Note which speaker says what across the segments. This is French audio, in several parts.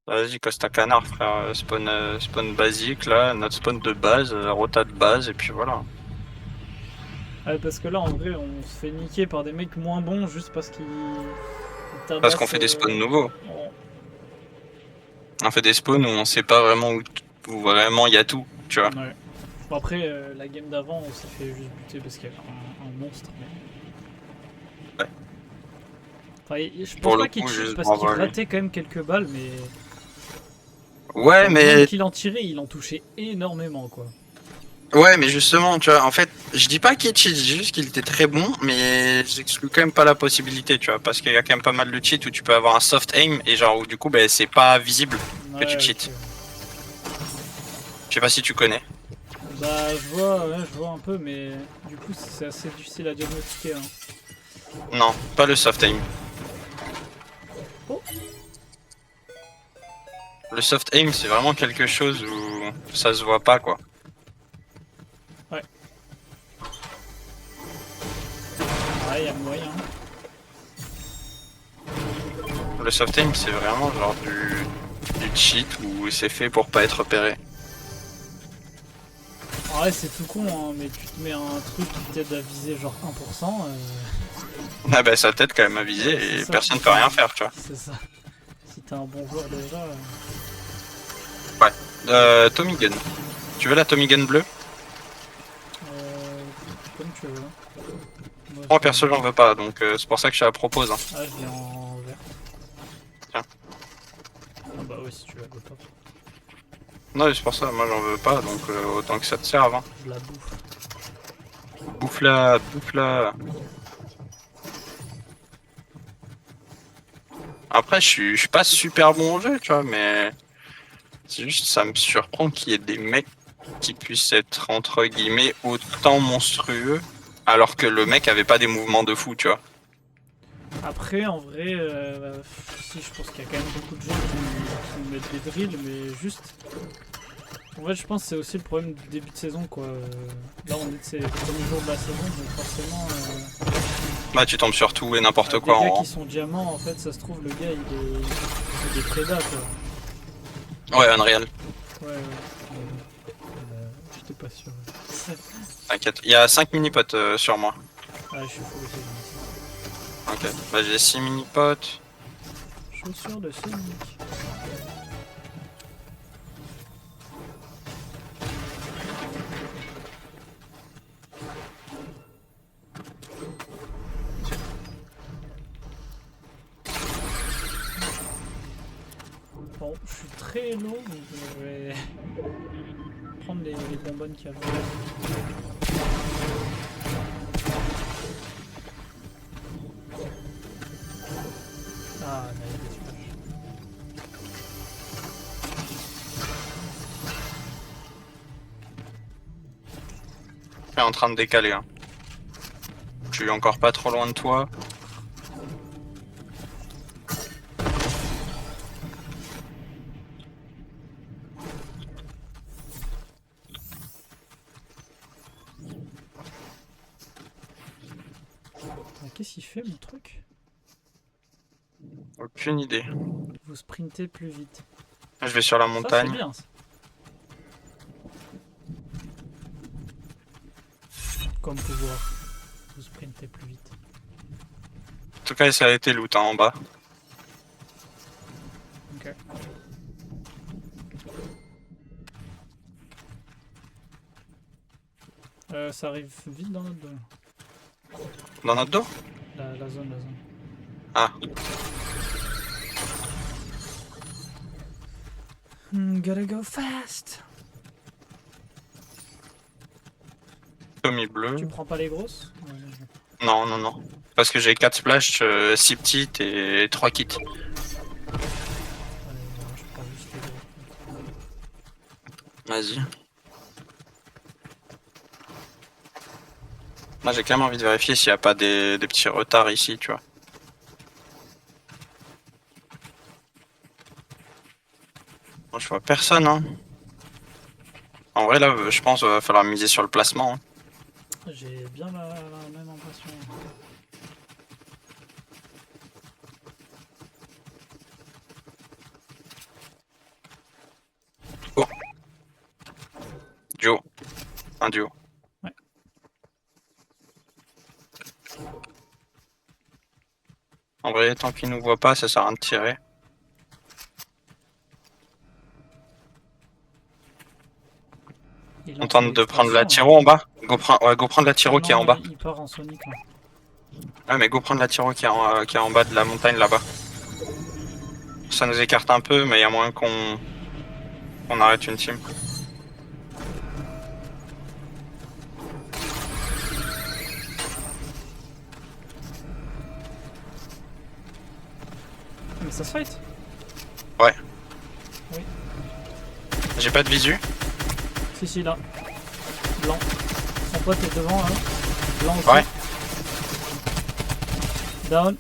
Speaker 1: Vas-y, Costa Canard, frère. Spawn basique, là. Notre spawn de base, rota de base, et puis voilà.
Speaker 2: Ouais, parce que là, en vrai, on se fait niquer par des mecs moins bons juste parce qu'ils
Speaker 1: Parce qu'on
Speaker 2: tabassent.
Speaker 1: fait des spawns nouveaux.
Speaker 2: En-
Speaker 1: On fait des spawns où on sait pas vraiment où vraiment il y a tout, tu vois.
Speaker 2: Ouais. Bon, après, la game d'avant, on s'est fait juste buter parce qu'il y avait un monstre. Mais...
Speaker 1: Ouais.
Speaker 2: Enfin, je pense
Speaker 1: Pour le
Speaker 2: pas qu'il
Speaker 1: coup,
Speaker 2: cheat
Speaker 1: juste
Speaker 2: parce qu'il
Speaker 1: bravo à lui.
Speaker 2: ratait quand même quelques balles, mais.
Speaker 1: Ouais,
Speaker 2: Enfin, le nombre
Speaker 1: mais
Speaker 2: qu'il en tirait, il en touchait énormément, quoi.
Speaker 1: Ouais, mais justement, tu vois, en fait, je dis pas qu'il cheat, je dis juste qu'il était très bon, mais j'exclus quand même pas la possibilité, tu vois, parce qu'il y a quand même pas mal de cheats où tu peux avoir un soft aim et genre où du coup, ben, c'est pas visible que tu
Speaker 2: Ouais, ok.
Speaker 1: cheats. Je sais pas si tu connais.
Speaker 2: Bah, je vois, ouais, je vois un peu, mais du coup, c'est assez difficile à diagnostiquer. Hein.
Speaker 1: Non, pas le soft aim.
Speaker 2: Oh,
Speaker 1: Le soft aim, c'est vraiment quelque chose où ça se voit pas, quoi.
Speaker 2: ouais. Ouais, il y a moyen.
Speaker 1: Le soft aim, c'est vraiment genre du cheat où c'est fait pour pas être repéré.
Speaker 2: En vrai, c'est tout con, hein, mais tu te mets un truc qui t'aide à viser genre 1%.
Speaker 1: Ah ben, ça t'aide quand même à
Speaker 2: C'est
Speaker 1: viser et
Speaker 2: ça, si
Speaker 1: personne peut
Speaker 2: t'es
Speaker 1: rien
Speaker 2: un...
Speaker 1: faire, tu vois.
Speaker 2: C'est ça. Si t'es un bon joueur déjà...
Speaker 1: Ouais. Tommy Gun. Tu veux la Tommy Gun bleue?
Speaker 2: euh, comme tu veux. Moi,
Speaker 1: Moi
Speaker 2: je l'ai
Speaker 1: perso j'en veux pas, donc c'est pour ça que je te la propose. Hein.
Speaker 2: Ah, je l'ai en vert.
Speaker 1: Tiens.
Speaker 2: Ah bah ouais, si tu la veux pas.
Speaker 1: Non c'est pour ça, moi j'en veux pas, donc autant que ça te serve. Hein.
Speaker 2: Je la bouffe.
Speaker 1: Bouffe-la, bouffe-la. Après je suis pas super bon au jeu, tu vois, mais c'est juste ça me surprend qu'il y ait des mecs qui puissent être entre guillemets autant monstrueux alors que le mec avait pas des mouvements de fou, tu vois.
Speaker 2: Après, en vrai, si, je pense qu'il y a quand même beaucoup de gens qui mettent des drills, mais juste... En fait, je pense que c'est aussi le problème du début de saison, quoi. Là, on est de ces premiers jours de la saison, donc forcément...
Speaker 1: Bah tu tombes sur tout et n'importe
Speaker 2: des
Speaker 1: quoi
Speaker 2: gars
Speaker 1: en
Speaker 2: qui sont diamants, en fait, ça se trouve, le gars, il est prédat, quoi.
Speaker 1: Ouais, Unreal,
Speaker 2: Ouais, ouais. J'étais pas sûr.
Speaker 1: t'inquiète. Il y a 5 mini-potes sur moi.
Speaker 2: Ah, je suis full aussi,
Speaker 1: Ok, bah j'ai 6 mini-potes.
Speaker 2: chaussures de Sonic. Bon, je suis très low, donc je vais prendre les bonbonnes qu'il y a là. Ah, mais il est splash.
Speaker 1: Je suis en train de décaler. Hein. Je suis encore pas trop loin de toi.
Speaker 2: Qu'est-ce qu'il fait, mon truc?
Speaker 1: Aucune idée.
Speaker 2: Vous sprintez plus vite.
Speaker 1: Je vais sur la
Speaker 2: Ça, c'est
Speaker 1: montagne.
Speaker 2: bien, ça. Comme pouvoir. Vous sprintez plus vite.
Speaker 1: En tout cas, ça a été loot hein, en bas.
Speaker 2: Ok. Ça arrive vite dans notre dos.
Speaker 1: Dans notre dos.
Speaker 2: La zone, la zone.
Speaker 1: Ah,
Speaker 2: Gotta go fast.
Speaker 1: Tommy bleu.
Speaker 2: Tu prends pas les grosses? Ouais,
Speaker 1: Non, non, non. Parce que j'ai 4 splash, 6 petites et 3 kits.
Speaker 2: allez, je prends juste les gros.
Speaker 1: Vas-y. Moi, j'ai quand même envie de vérifier s'il n'y a pas des petits retards ici, tu vois. Bon, je vois personne, hein. En vrai, là, je pense qu'il va falloir miser sur le placement. Hein.
Speaker 2: J'ai bien la même impression.
Speaker 1: Un duo.
Speaker 2: Ouais.
Speaker 1: En vrai, tant qu'il nous voit pas, ça sert à rien de tirer.
Speaker 2: Il
Speaker 1: On
Speaker 2: en
Speaker 1: tente de prendre la
Speaker 2: l'extraction,
Speaker 1: tiro en bas. Go prendre la tiro
Speaker 2: Ah
Speaker 1: qui est en
Speaker 2: non,
Speaker 1: bas.
Speaker 2: Il part en Sonic là.
Speaker 1: Ouais, mais go prendre la tiro qui est en bas de la montagne là-bas. Ça nous écarte un peu, mais il y a moyen qu'on arrête une team.
Speaker 2: Mais ça se fight.
Speaker 1: Ouais.
Speaker 2: Oui.
Speaker 1: J'ai pas de visu.
Speaker 2: Si, là. Blanc. Son pote est devant, là. Blanc aussi.
Speaker 1: Ouais.
Speaker 2: Down.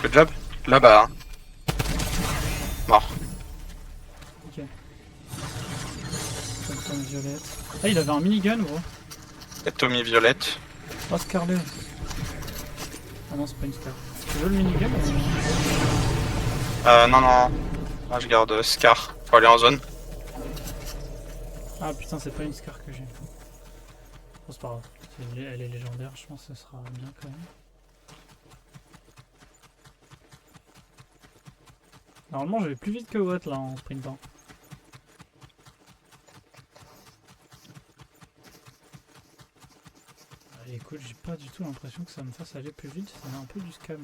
Speaker 1: Good job. Là-bas. Hein. Mort.
Speaker 2: Ok. Thompson violette. Ah, il avait un minigun, gros.
Speaker 1: Et Tommy Violette.
Speaker 2: Oh, Scarlet. Ah non, c'est pas une Scar. Tu veux le minigun ou...
Speaker 1: Non. Moi, je garde Scar. Faut aller en zone.
Speaker 2: Ah putain, c'est pas une Scar que j'ai. Bon, c'est pas grave. Elle est légendaire, je pense que ça sera bien quand même. Normalement, je vais plus vite que Watt là en sprintant. Écoute, j'ai pas du tout l'impression que ça me fasse aller plus vite. Ça a un peu du scam.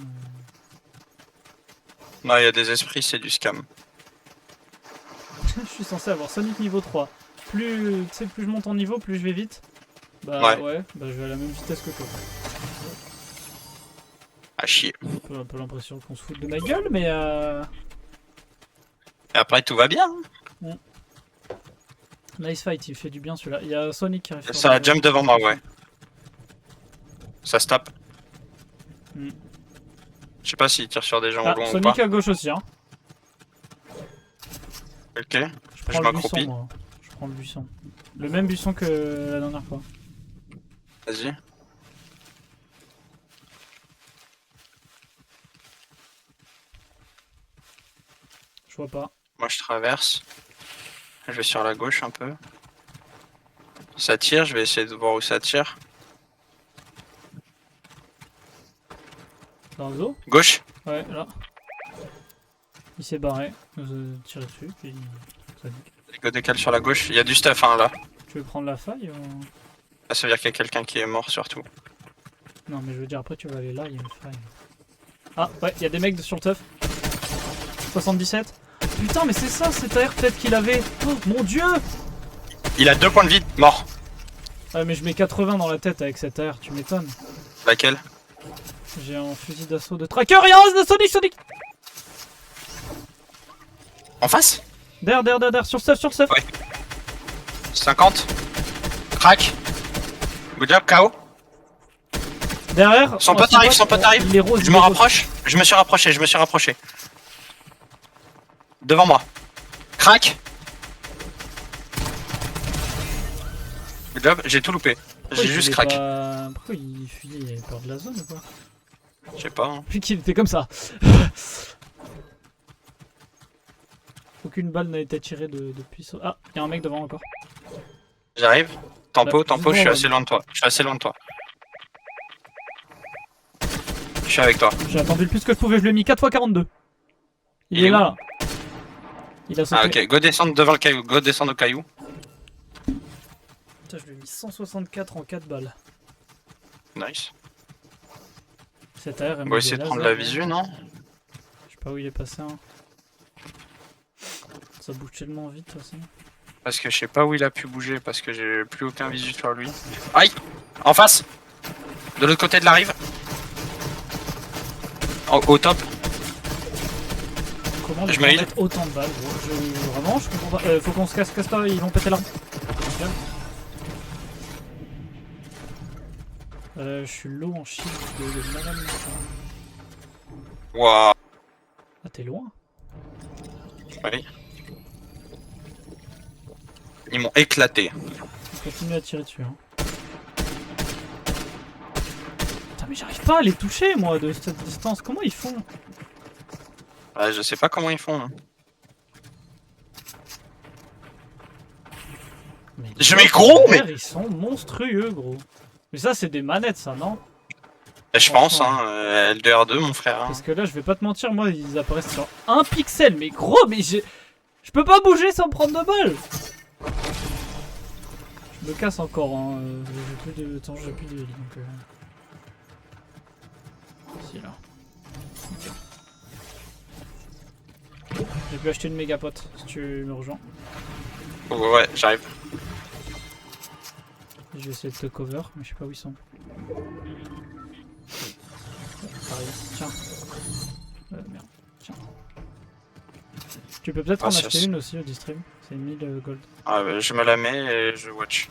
Speaker 1: Non, il y a des esprits, c'est du scam.
Speaker 2: Je suis censé avoir Sonic niveau 3. Plus je monte en niveau, plus je vais vite. Bah ouais, bah je vais à la même vitesse que toi.
Speaker 1: À chier.
Speaker 2: Un peu l'impression qu'on se fout de ma gueule, mais
Speaker 1: Et après, tout va bien.
Speaker 2: nice fight, il fait du bien celui-là. Il y a Sonic qui arrive.
Speaker 1: Ça jump devant moi, ouais. Ça se tape.
Speaker 2: Mm.
Speaker 1: Je sais pas s'il tire sur des gens au loin ou
Speaker 2: Sonic
Speaker 1: pas.
Speaker 2: à gauche aussi, hein.
Speaker 1: Ok.
Speaker 2: Je prends le buisson,
Speaker 1: m'accroupis.
Speaker 2: moi. Je prends le buisson. Le même buisson que la dernière fois.
Speaker 1: Vas-y.
Speaker 2: Je vois pas.
Speaker 1: Moi, je traverse. Je vais sur la gauche un peu. Ça tire, je vais essayer de voir où ça tire.
Speaker 2: Dans le dos?
Speaker 1: Gauche.
Speaker 2: Ouais, là. Il s'est barré. Nous a tiré dessus, puis... Sonic.
Speaker 1: Les go décalent sur la gauche. Il y a du stuff hein, là.
Speaker 2: Tu veux prendre la faille ou...
Speaker 1: Ah, ça veut dire qu'il y a quelqu'un qui est mort surtout.
Speaker 2: Non, mais je veux dire, après tu vas aller là, il y a une faille. Ah, ouais, il y a des mecs sur le teuf. 77. Putain, mais c'est ça, cet AR peut-être qu'il avait. Oh, mon dieu!
Speaker 1: Il a 2 points de vie, mort.
Speaker 2: Ouais, mais je mets 80 dans la tête avec cet AR, tu m'étonnes.
Speaker 1: Laquelle?
Speaker 2: J'ai un fusil d'assaut de tracker et un de Sonic!
Speaker 1: En face?
Speaker 2: Derrière, sur le stuff.
Speaker 1: Ouais. 50. Crack. Good job, KO.
Speaker 2: Derrière.
Speaker 1: Son pote arrive.
Speaker 2: Il est rose.
Speaker 1: Je me rapproche. Je me suis rapproché. Devant moi. Crack. Good job, j'ai tout loupé. J'ai juste crack.
Speaker 2: Pourquoi il fuit? Il avait peur de la zone ou quoi?
Speaker 1: Je sais pas. Hein.
Speaker 2: Vu qu'il était comme ça. Aucune balle n'a été tirée depuis ça. Ah, il y a un mec devant encore.
Speaker 1: J'arrive. Tempo, je suis
Speaker 2: bon,
Speaker 1: assez loin de toi. Je suis avec toi.
Speaker 2: J'ai attendu le plus que je pouvais, je lui ai mis 4x42. Il est là. Il a sauté.
Speaker 1: Ah ok, go descendre devant le caillou, go descendre au caillou.
Speaker 2: Putain, je lui ai mis 164 en 4 balles.
Speaker 1: Nice.
Speaker 2: Cet AR,
Speaker 1: On va essayer de prendre la visu, non?
Speaker 2: Je sais pas où il est passé. Hein. Ça bouge tellement vite, de toute façon.
Speaker 1: Parce que je sais pas où il a pu bouger, parce que j'ai plus aucun visu sur lui. Aïe! En face! De l'autre côté de la rive. Au top.
Speaker 2: Comment
Speaker 1: je
Speaker 2: me mettre autant de balles, gros? Vraiment, je comprends pas. Faut qu'on se casse pas, ils vont péter l'arme. Je suis low en shield de madame.
Speaker 1: Waouh!
Speaker 2: Ah, t'es loin?
Speaker 1: Oui. Ils m'ont éclaté.
Speaker 2: On continue à tirer dessus. Hein. Putain, mais j'arrive pas à les toucher, moi, de cette distance. Comment ils font?
Speaker 1: Ouais, je sais pas comment ils font. Hein.
Speaker 2: Mais
Speaker 1: Je mets gros, mais.
Speaker 2: Ils sont monstrueux, gros. Mais ça, c'est des manettes, ça, non?
Speaker 1: Je pense, hein, L2R2, mon frère. Hein.
Speaker 2: Parce que là, je vais pas te mentir, moi, ils apparaissent sur 1 pixel. Mais gros, mais j'ai... Je peux pas bouger sans prendre de balles. Je me casse encore, hein. J'ai plus de temps, j'ai plus de vie, donc... Si, là. Ok. J'ai pu acheter une méga pote, si tu me rejoins.
Speaker 1: Ouais, j'arrive.
Speaker 2: Je vais essayer de te cover, mais je sais pas où ils sont. Pareil. Tiens. Merde. Tiens. Tu peux peut-être en acheter une aussi au Distream. C'est 1000 gold.
Speaker 1: Ah, bah, je me la mets et je watch.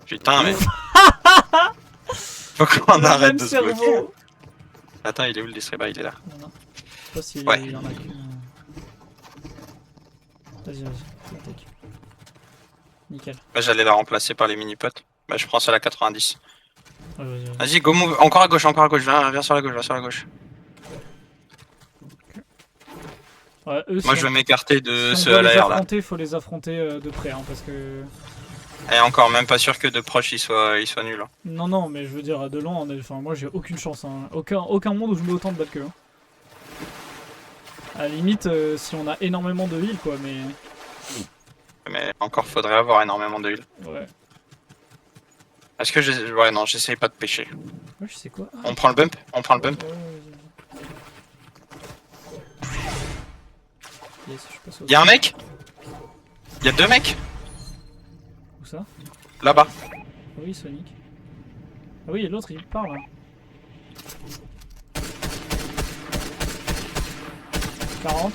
Speaker 1: Putain, mais. Faut qu'on arrête de se bloquer. Attends, il est où le distrib? Il est là.
Speaker 2: Non, non. Je sais pas s'il y en a qu'une. Vas-y, attaque. Nickel.
Speaker 1: Bah, j'allais la remplacer par les mini-potes. Bah, je prends celle à 90.
Speaker 2: Ouais,
Speaker 1: Vas-y, go move. Encore à gauche, encore à gauche. Viens sur la gauche, viens sur la gauche.
Speaker 2: Ouais, eux,
Speaker 1: moi, je vais m'écarter de ceux à l'air là.
Speaker 2: Il faut les affronter de près, hein, parce que.
Speaker 1: Et encore, même pas sûr que de proche il soit nul. Hein.
Speaker 2: Non, non, mais je veux dire, de loin, enfin, moi j'ai aucune chance. Hein. Aucun monde où je mets autant de balles qu'eux. Hein. À la limite, si on a énormément de heal, quoi, mais.
Speaker 1: Mais encore faudrait avoir énormément de heal.
Speaker 2: Ouais.
Speaker 1: Est-ce que ouais, non, j'essaye pas de pêcher.
Speaker 2: Ouais, je sais quoi.
Speaker 1: On prend le bump? On prend le bump?
Speaker 2: Yes, je passe au...
Speaker 1: Y'a un mec? Y'a deux mecs?
Speaker 2: Où ça?
Speaker 1: Là-bas.
Speaker 2: Oui, Sonic. Ah oui, et l'autre il parle. Hein. 40.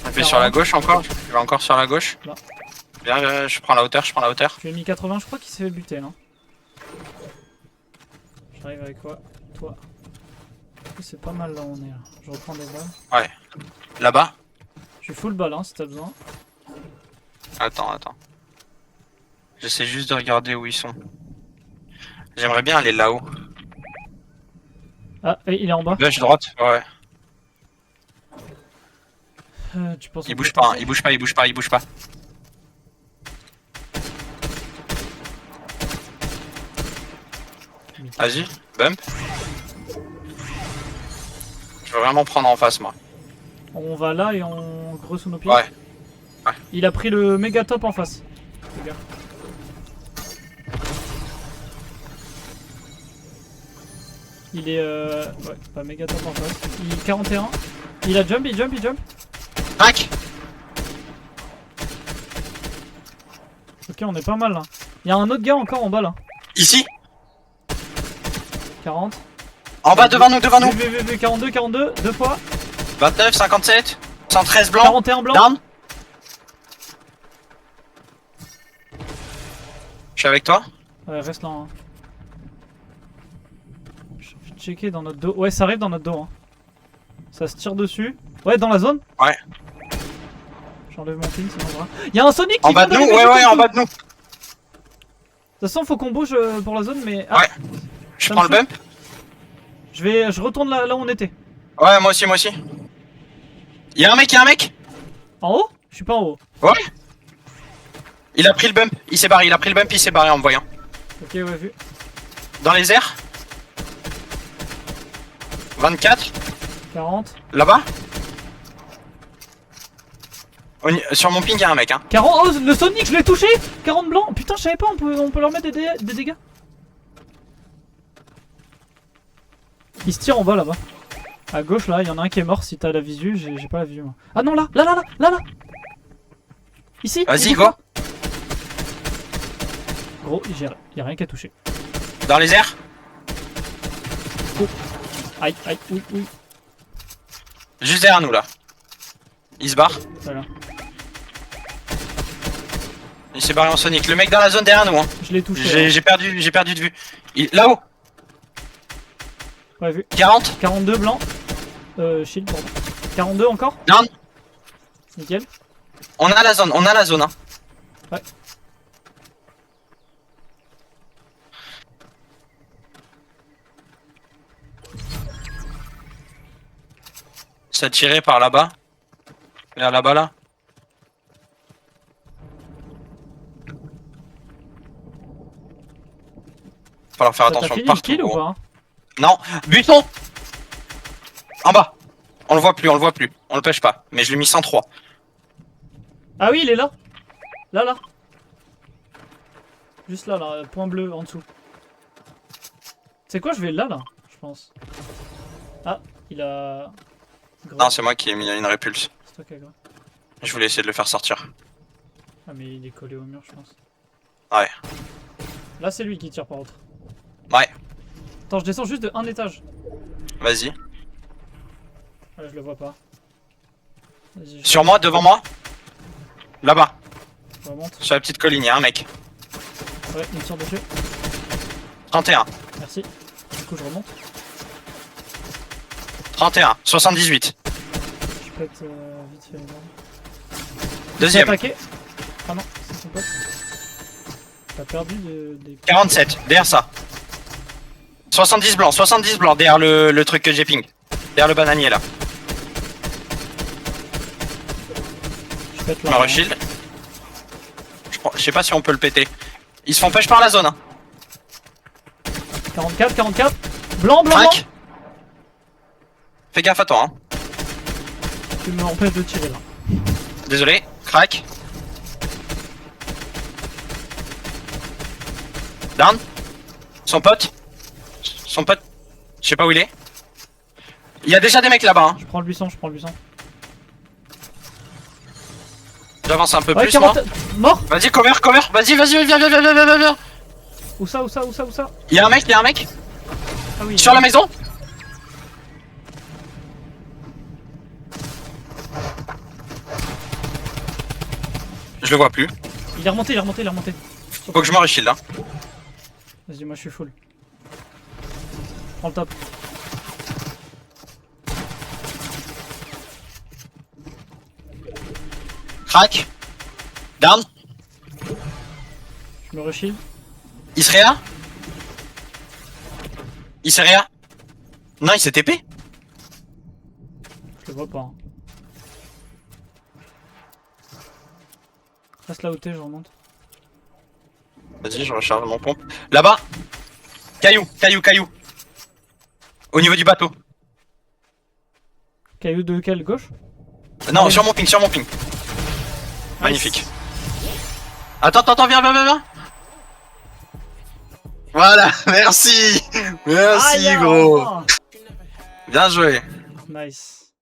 Speaker 1: Je vais sur la gauche encore. Je vais encore sur la gauche.
Speaker 2: Là.
Speaker 1: Viens, je prends la hauteur,
Speaker 2: Je lui ai mis 80, je crois qu'il s'est fait buter, non? J'arrive avec quoi? Toi. C'est pas mal là où on est là. Je reprends des balles.
Speaker 1: Ouais. Là-bas.
Speaker 2: Je suis full balle hein, si t'as besoin.
Speaker 1: Attends. J'essaie juste de regarder où ils sont. J'aimerais bien aller là-haut.
Speaker 2: Ah, il est en bas.
Speaker 1: Gauche, droite, ouais.
Speaker 2: Tu penses
Speaker 1: il bouge pas, hein, il bouge pas. Vas-y, bump. Je veux vraiment prendre en face, moi.
Speaker 2: On va là et on creuse sous nos pieds.
Speaker 1: Ouais.
Speaker 2: Il a pris le méga top en face. Les gars. Il est ouais, pas méga top en face. Il est 41. Il a jump.
Speaker 1: Crac.
Speaker 2: Ok, on est pas mal là. Il y a un autre gars encore en bas là.
Speaker 1: Ici.
Speaker 2: 40.
Speaker 1: En bas, devant nous.
Speaker 2: 42, deux fois.
Speaker 1: 29, 57, 113 blanc.
Speaker 2: 41 blanc.
Speaker 1: Down. Je suis avec toi.
Speaker 2: Ouais, reste là. Hein. Je vais checker dans notre dos. Ouais, ça arrive dans notre dos. Hein. Ça se tire dessus. Ouais, dans la zone.
Speaker 1: Ouais.
Speaker 2: J'enlève mon pin, sinon on verra. Y'a un Sonic qui
Speaker 1: en bas de nous. Ouais, en bas de nous. De
Speaker 2: toute façon, faut qu'on bouge pour la zone, mais. Ah,
Speaker 1: ouais. Je prends le bump.
Speaker 2: Je retourne là où on était.
Speaker 1: Ouais, moi aussi. Y'a un mec.
Speaker 2: En haut? Je suis pas en haut.
Speaker 1: Ouais. Il a pris le bump, il s'est barré, en me voyant.
Speaker 2: Ok, ouais, vu.
Speaker 1: Dans les airs. 24.
Speaker 2: 40.
Speaker 1: Là-bas. Sur mon ping, y'a un mec, hein.
Speaker 2: 40. Oh, le Sonic, je l'ai touché! 40 blancs. Putain, je savais pas, on peut leur mettre des dégâts. Il se tire en bas là-bas. À gauche là, il y en a un qui est mort si t'as la visu, j'ai pas la visu moi. Ah non, là. Ici.
Speaker 1: Vas-y, go.
Speaker 2: Gros, y'a rien qu'à toucher.
Speaker 1: Dans les airs.
Speaker 2: Oh. Aïe, oui.
Speaker 1: Juste derrière nous là. Il se barre.
Speaker 2: Voilà.
Speaker 1: Il s'est barré en Sonic. Le mec dans la zone derrière nous, hein.
Speaker 2: Je l'ai touché.
Speaker 1: J'ai perdu de vue. Là-haut.
Speaker 2: Ouais, vu.
Speaker 1: 40.
Speaker 2: 42 blanc. Shield, pardon. 42 encore.
Speaker 1: Down.
Speaker 2: Nickel.
Speaker 1: On a la zone, hein.
Speaker 2: Ouais.
Speaker 1: Ça tirait par là-bas. Vers là-bas là. falloir faire
Speaker 2: T'as
Speaker 1: attention
Speaker 2: fini le
Speaker 1: partout.
Speaker 2: kill ou
Speaker 1: gros.
Speaker 2: pas?
Speaker 1: Non, buton. En bas. On le voit plus, on le voit plus. On le pêche pas. Mais je l'ai mis 103.
Speaker 2: Ah oui, il est là. Là. Juste là, point bleu en dessous. C'est quoi, je vais là, je pense. Ah, il a...
Speaker 1: Non, c'est moi qui ai mis une répulse.
Speaker 2: C'est toi qui as grave.
Speaker 1: Je voulais essayer de le faire sortir.
Speaker 2: Ah mais il est collé au mur, je pense.
Speaker 1: Ouais.
Speaker 2: Là, c'est lui qui tire par contre.
Speaker 1: Ouais,
Speaker 2: Attends, je descends juste de un étage.
Speaker 1: vas-y.
Speaker 2: Ouais, je le vois pas. Vas-y,
Speaker 1: Sur moi, devant moi. Là-bas,
Speaker 2: je remonte.
Speaker 1: sur la petite colline, il y a un mec.
Speaker 2: Ouais, il me tire dessus.
Speaker 1: 31,
Speaker 2: Merci. Du coup, je remonte.
Speaker 1: 31, 78.
Speaker 2: Je pète vite fait les armes.
Speaker 1: Deuxième,
Speaker 2: Attaqué. Ah non, c'est son pote. T'as perdu des...
Speaker 1: 47, derrière ça. 70 blancs derrière le truc que j'ai ping. Derrière le bananier là.
Speaker 2: Je pète
Speaker 1: Je me
Speaker 2: là.
Speaker 1: reshield. Je sais pas si on peut le péter. Ils se font pêche par la zone. Hein.
Speaker 2: 44. Blanc.
Speaker 1: Crac. Fais gaffe à toi. Hein.
Speaker 2: Tu me empêches de tirer là.
Speaker 1: Désolé. Crac. Down. Son pote. Je sais pas où il est. Il y a déjà des mecs là-bas. Hein.
Speaker 2: Je prends le buisson.
Speaker 1: J'avance un peu
Speaker 2: Ouais,
Speaker 1: plus moi.
Speaker 2: 40... Mort.
Speaker 1: Vas-y, cover. Vas-y, viens.
Speaker 2: Où ça?
Speaker 1: Il y a un mec.
Speaker 2: Ah oui.
Speaker 1: Sur la maison. Je le vois plus.
Speaker 2: Il est remonté.
Speaker 1: Faut que je me reshield. Hein.
Speaker 2: Vas-y, moi je suis full. Prends le top.
Speaker 1: Crac. Down.
Speaker 2: Je me reshield.
Speaker 1: Il serait là. Non, il s'est TP.
Speaker 2: Je le vois pas. Hein. Reste là où t'es, je remonte.
Speaker 1: Vas-y, je recharge mon pompe. Là-bas. Caillou. Au niveau du bateau.
Speaker 2: Caillou de quelle? Gauche?
Speaker 1: Non,
Speaker 2: Ah,
Speaker 1: sur mon ping. Magnifique. Attends, viens. Voilà, merci,
Speaker 2: Aïe,
Speaker 1: gros.
Speaker 2: oh.
Speaker 1: Bien joué.
Speaker 2: Nice.